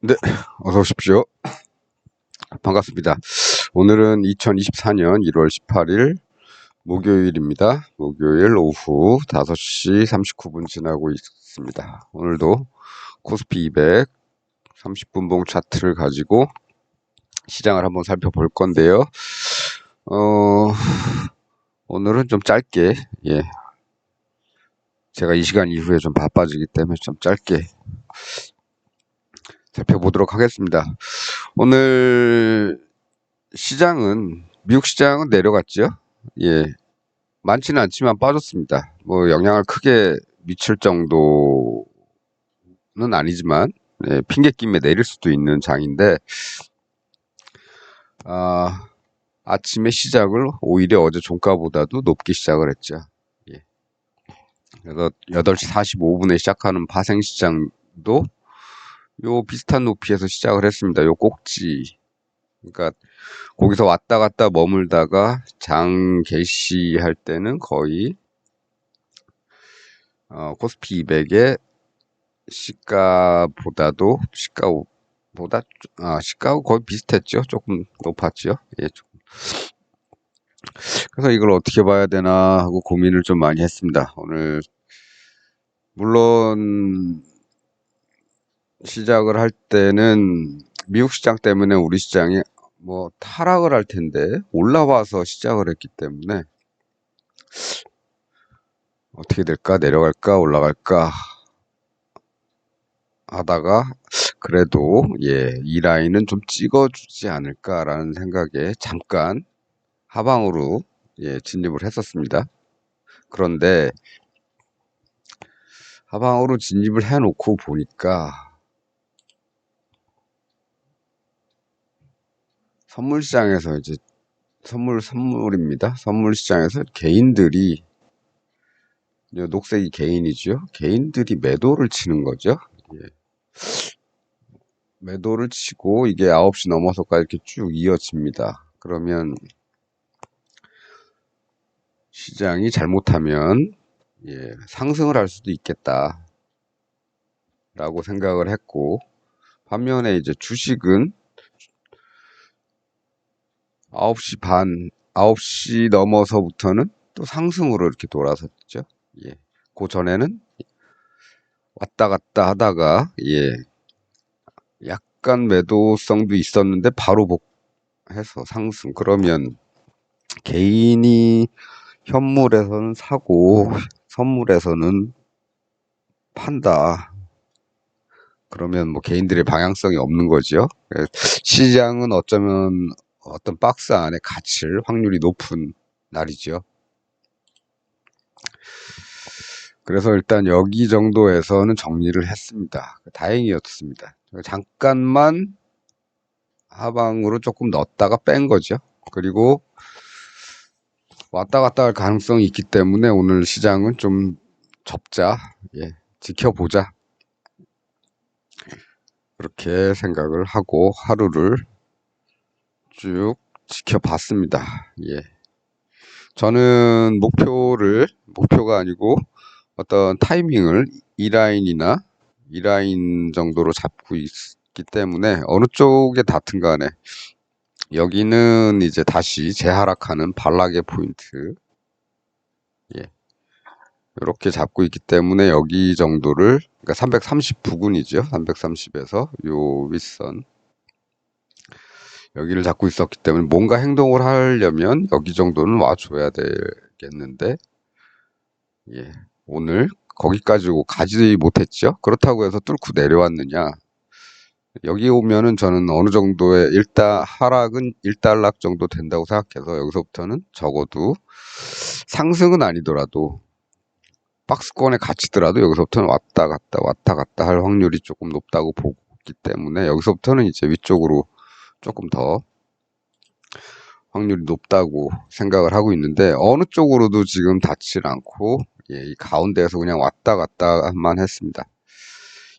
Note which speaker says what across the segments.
Speaker 1: 네, 어서 오십시오. 반갑습니다. 오늘은 2024년 1월 18일 목요일입니다. 목요일 오후 5시 39분 지나고 있습니다. 오늘도 코스피 200 30분봉 차트를 가지고 시장을 한번 살펴볼 건데요. 오늘은 좀 짧게, 제가 이 시간 이후에 좀 바빠지기 때문에 좀 짧게 살펴보도록 하겠습니다. 오늘 시장은, 미국 시장은 내려갔죠. 많지는 않지만 빠졌습니다. 뭐 영향을 크게 미칠 정도는 아니지만, 핑계김에 내릴 수도 있는 장인데, 아침에 시작을 오히려 어제 종가보다도 높게 시작을 했죠. 그래서 8시 45분에 시작하는 파생시장도 요 비슷한 높이에서 시작을 했습니다. 요 꼭지. 그러니까 거기서 왔다 갔다 머물다가 장 개시할 때는 거의 코스피 200의 시가하고 거의 비슷했죠. 조금 높았죠. 그래서 이걸 어떻게 봐야 되나 하고 고민을 좀 많이 했습니다. 오늘 물론 시작을 할 때는 미국 시장 때문에 우리 시장이 뭐 타락을 할 텐데 올라와서 시작을 했기 때문에 어떻게 될까, 내려갈까, 올라갈까 하다가 그래도 이 라인은 좀 찍어주지 않을까라는 생각에 잠깐 하방으로 진입을 했었습니다. 그런데 하방으로 진입을 해놓고 보니까 선물시장에서 이제 선물입니다. 선물시장에서 개인들이, 녹색이 개인이죠. 개인들이 매도를 치는 거죠. 매도를 치고 이게 9시 넘어서까지 이렇게 쭉 이어집니다. 그러면 시장이 잘못하면 상승을 할 수도 있겠다 라고 생각을 했고, 반면에 이제 주식은 9시 넘어서부터는 또 상승으로 이렇게 돌아섰죠. 그 전에는 왔다 갔다 하다가 약간 매도성도 있었는데 바로 복해서 상승. 그러면 개인이 현물에서는 사고 선물에서는 판다. 그러면 뭐 개인들의 방향성이 없는 거죠. 시장은 어쩌면 어떤 박스 안에 갇힐 확률이 높은 날이죠. 그래서 일단 여기 정도에서는 정리를 했습니다. 다행이었습니다. 잠깐만 하방으로 조금 넣었다가 뺀 거죠. 그리고 왔다 갔다 할 가능성이 있기 때문에 오늘 시장은 좀 접자, 지켜보자, 그렇게 생각을 하고 하루를 쭉 지켜봤습니다. 저는 목표가 아니고 어떤 타이밍을 이 라인 정도로 잡고 있기 때문에 어느 쪽에 닿든 간에 여기는 이제 다시 재하락하는 반락의 포인트, 이렇게 잡고 있기 때문에 여기 정도를, 그러니까 330 부근이죠. 330에서 요 윗선 여기를 잡고 있었기 때문에 뭔가 행동을 하려면 여기 정도는 와줘야 되겠는데, 오늘 거기까지 오고 가지 못했죠. 그렇다고 해서 뚫고 내려왔느냐? 여기 오면은 저는 어느 정도의 하락은 1단락 정도 된다고 생각해서 여기서부터는 적어도 상승은 아니더라도 박스권에 갇히더라도 여기서부터는 왔다 갔다 할 확률이 조금 높다고 보기 때문에 여기서부터는 이제 위쪽으로 조금 더 확률이 높다고 생각을 하고 있는데, 어느 쪽으로도 지금 닿질 않고 이 가운데에서 그냥 왔다 갔다만 했습니다.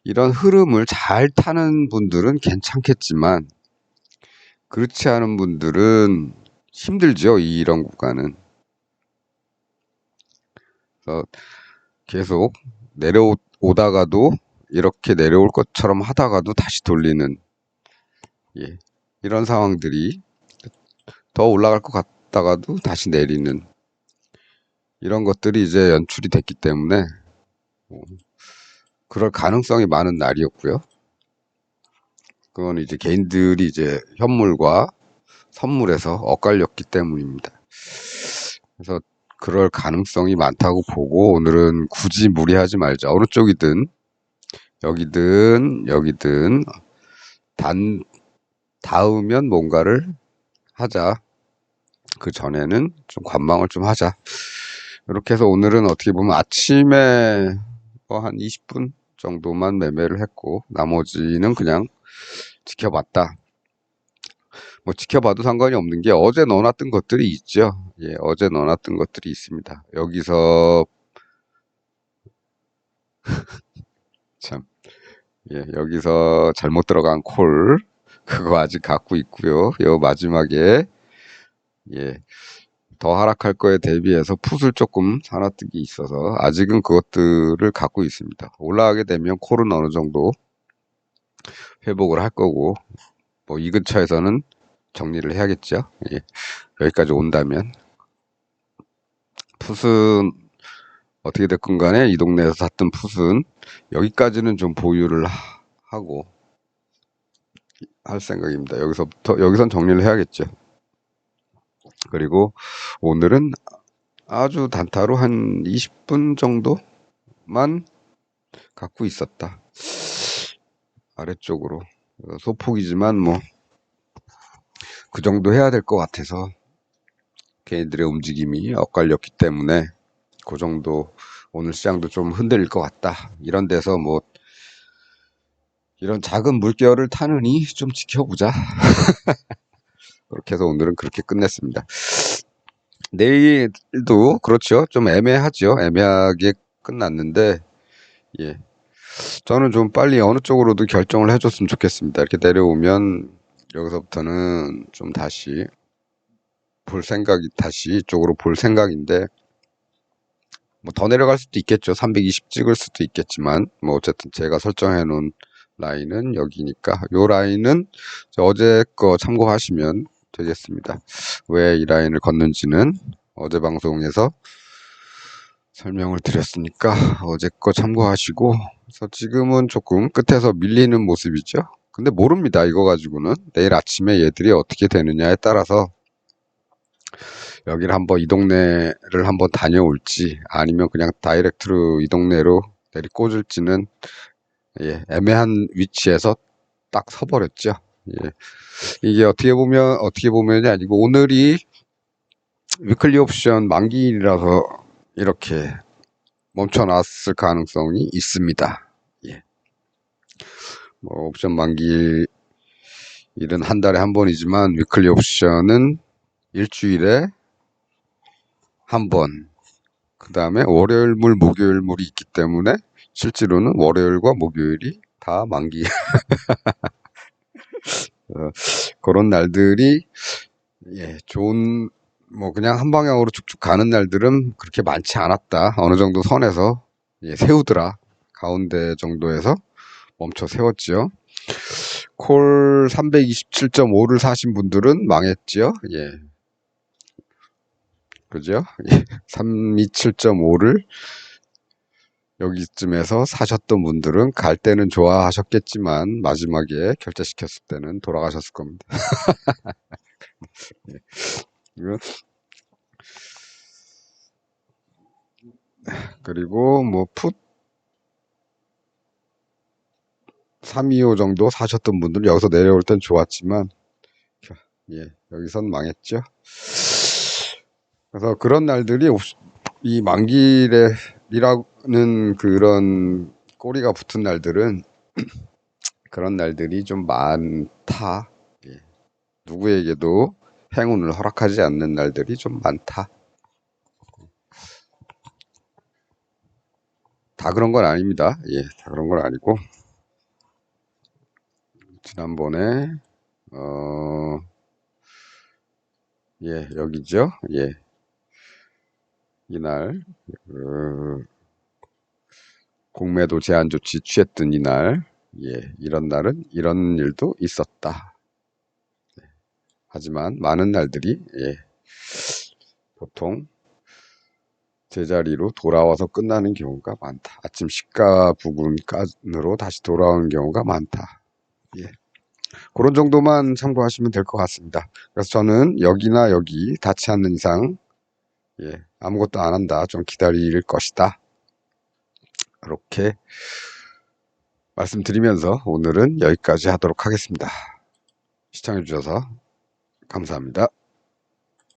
Speaker 1: 이런 흐름을 잘 타는 분들은 괜찮겠지만 그렇지 않은 분들은 힘들죠. 이런 구간은. 그래서 계속 내려오다가도 이렇게 내려올 것처럼 하다가도 다시 돌리는, 예, 이런 상황들이 더 올라갈 것 같다가도 다시 내리는 이런 것들이 이제 연출이 됐기 때문에 그럴 가능성이 많은 날이었고요. 그건 이제 개인들이 이제 현물과 선물에서 엇갈렸기 때문입니다. 그래서 그럴 가능성이 많다고 보고 오늘은 굳이 무리하지 말자. 어느 쪽이든 여기든 닿으면 뭔가를 하자. 그 전에는 좀 관망을 좀 하자. 이렇게 해서 오늘은 어떻게 보면 아침에 한 20분 정도만 매매를 했고 나머지는 그냥 지켜봤다. 뭐 지켜봐도 상관이 없는 게 어제 넣어놨던 것들이 있죠. 예, 어제 넣어놨던 것들이 있습니다. 여기서 참, 예, 여기서 잘못 들어간 콜 그거 아직 갖고 있고요. 요 마지막에 예, 더 하락할 거에 대비해서 풋을 조금 사놨던 게 있어서 아직은 그것들을 갖고 있습니다. 올라가게 되면 콜은 어느 정도 회복을 할 거고 뭐 이 근처에서는 정리를 해야겠죠. 예, 여기까지 온다면 풋은 어떻게 됐건 간에 이 동네에서 샀던 풋은 여기까지는 좀 보유를 하고 할 생각입니다. 여기선 정리를 해야겠죠. 그리고 오늘은 아주 단타로 한 20분 정도만 갖고 있었다. 아래쪽으로. 소폭이지만 뭐 그 정도 해야 될 것 같아서 개인들의 움직임이 엇갈렸기 때문에 그 정도 오늘 시장도 좀 흔들릴 것 같다. 이런 데서 뭐 이런 작은 물결을 타느니 좀 지켜보자. 그렇게 해서 오늘은 그렇게 끝냈습니다. 내일도 그렇죠. 좀 애매하죠. 애매하게 끝났는데 예. 저는 좀 빨리 어느 쪽으로도 결정을 해줬으면 좋겠습니다. 이렇게 내려오면 여기서부터는 좀 다시 이쪽으로 볼 생각인데 뭐 더 내려갈 수도 있겠죠. 320 찍을 수도 있겠지만 뭐 어쨌든 제가 설정해 놓은 라인은 여기니까 요 라인은 어제 거 참고하시면 되겠습니다. 왜 이 라인을 걷는지는 어제 방송에서 설명을 드렸으니까 어제 거 참고하시고 그래서 지금은 조금 끝에서 밀리는 모습이죠. 근데 모릅니다. 이거 가지고는 내일 아침에 얘들이 어떻게 되느냐에 따라서 여기를 한번 이 동네를 한번 다녀올지 아니면 그냥 다이렉트로 이 동네로 내리꽂을지는 예, 애매한 위치에서 딱 서버렸죠. 예. 이게 어떻게 보면이 아니고 오늘이 위클리 옵션 만기일이라서 이렇게 멈춰놨을 가능성이 있습니다. 예. 뭐 옵션 만기일은 한 달에 한 번이지만 위클리 옵션은 일주일에 한 번. 그 다음에 월요일물, 목요일물이 있기 때문에 실제로는 월요일과 목요일이 다 만기. 그런 날들이 예, 좋은 뭐 그냥 한 방향으로 쭉쭉 가는 날들은 그렇게 많지 않았다. 어느 정도 선에서 예, 세우더라. 가운데 정도에서 멈춰 세웠지요. 콜 327.5를 사신 분들은 망했지요. 예. 그죠? 예. 327.5를 여기쯤에서 사셨던 분들은 갈 때는 좋아하셨겠지만 마지막에 결제시켰을 때는 돌아가셨을 겁니다. 예. 그리고 뭐 풋 325 정도 사셨던 분들은 여기서 내려올 땐 좋았지만 예, 여기선 망했죠. 그래서 그런 날들이 이 만기일이라는 그런 꼬리가 붙은 날들은 그런 날들이 좀 많다. 예. 누구에게도 행운을 허락하지 않는 날들이 좀 많다. 다 그런 건 아닙니다. 예, 다 그런 건 아니고 지난번에 예, 여기죠. 예, 이날 공매도 제한 조치 취했던 이날, 이런 날은 이런 일도 있었다. 하지만 많은 날들이 보통 제자리로 돌아와서 끝나는 경우가 많다. 아침 시가 부근으로 다시 돌아오는 경우가 많다. 그런 정도만 참고하시면 될 것 같습니다. 그래서 저는 여기나 여기 닿지 않는 이상 아무것도 안 한다. 좀 기다릴 것이다. 이렇게 말씀드리면서 오늘은 여기까지 하도록 하겠습니다. 시청해주셔서 감사합니다.